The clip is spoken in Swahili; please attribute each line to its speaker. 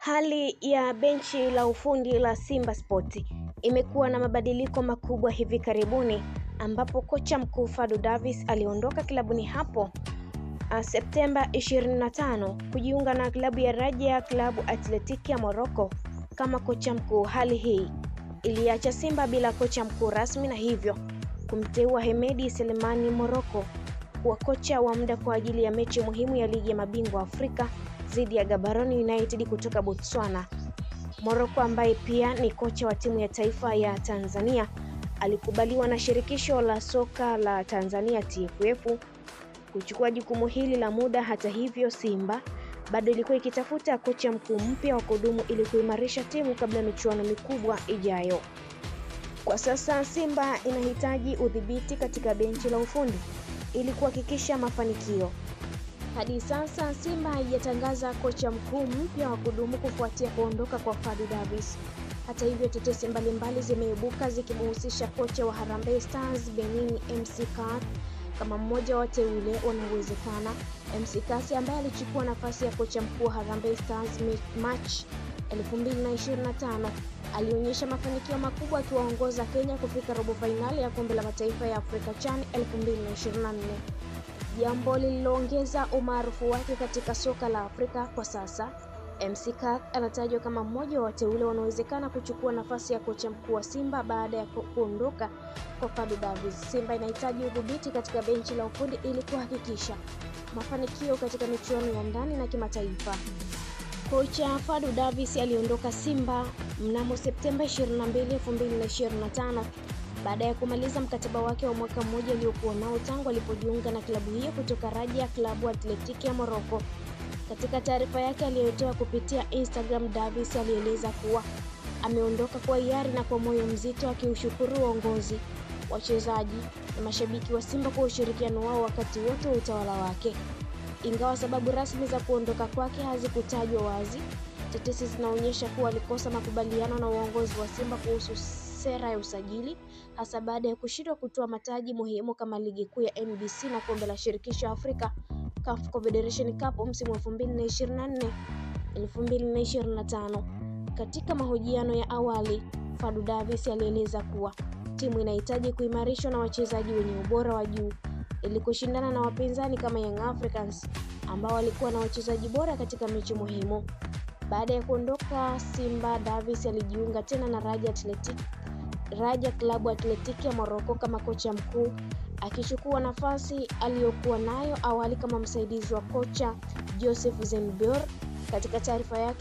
Speaker 1: Hali ya benchi la ufundi la Simba Sport imekuwa na mabadiliko makubwa hivi karibuni, ambapo kocha mkuu Fadlu Davis aliondoka klabuni hapo Septemba 25 kujiunga na klabu ya Raja Club Athletic ya Morocco kama kocha mkuu. Hali hii iliacha Simba bila kocha mkuu rasmi na hivyo kumteua Hemedi Selemani Morocco kuwa kocha wa muda kwa ajili ya mechi muhimu ya ligi ya mabingwa Afrika dhidi ya Gaborone United kutoka Botswana. Morocco, ambaye pia ni kocha wa timu ya taifa ya Tanzania, alikubaliwa na shirikisho la soka la Tanzania TFF kuchukua jukumu hili la muda. Hata hivyo, Simba bado ilikuwa ikitafuta kocha mkuu mpya wa kudumu ili kuimarisha timu kabla ya michuano mikubwa ijayo. Kwa sasa Simba inahitaji udhibiti katika benchi la ufundi ili kuhakikisha mafanikio. Hadi sasa Simba haijatangaza kocha mkuu mpya wa kudumu kufuatia kuondoka kwa Fadlu Davis. Hata hivyo, tetesi mbalimbali zimeibuka zikimhusisha kocha wa Harambee Stars Benin MC Kat kama mmoja wa wateule wanaowezekana. MC Kat, ambaye alichukua nafasi ya kocha mkuu wa Harambee Stars March 2025, alionyesha mafanikio makubwa akiwaongoza Kenya kufika robo fainali ya kombe la mataifa ya Afrika CHAN 2024. Jambo lililoongeza umaarufu wake katika soka la Afrika. Kwa sasa MC Kat anatajwa kama mmoja wa wateule wanaowezekana kuchukua nafasi ya kocha mkuu wa Simba baada ya kuondoka kwa Fadlu Davis. Simba inahitaji udhibiti katika benchi la ufundi ili kuhakikisha mafanikio katika michuano ya ndani na kimataifa. Kocha Fadlu Davis aliondoka Simba mnamo Septemba 22, 2025 baada ya kumaliza mkataba wake wa mwaka mmoja aliokuwa nao tangu alipojiunga na klabu hiyo kutoka Raja Club Athletic ya Morocco. Katika taarifa yake aliyotoa kupitia Instagram, Davis alieleza kuwa ameondoka kwa hiari na kwa moyo mzito, akiushukuru uongozi, wachezaji na mashabiki wa Simba kwa ushirikiano wao wakati wote wa utawala wake. Ingawa sababu rasmi za kuondoka kwake hazikutajwa wazi, tetesi zinaonyesha kuwa alikosa makubaliano na uongozi wa Simba kuhusu sera ya usajili, hasa baada ya kushindwa kutoa mataji muhimu kama ligi kuu ya NBC na kombe la shirikisho Afrika CAF Confederation Cup msimu wa 2024-2025. Katika mahojiano ya awali, Fadlu Davis alieleza kuwa timu inahitaji kuimarishwa na wachezaji wenye ubora wa juu ili kushindana na wapinzani kama Young Africans ambao walikuwa na wachezaji bora katika mechi muhimu. Baada ya kuondoka Simba, Davis alijiunga tena na Raja Club Athletic ya Morocco kama kocha mkuu, akichukua nafasi aliyokuwa nayo awali kama msaidizi wa kocha Joseph Zenbeur. Katika taarifa yake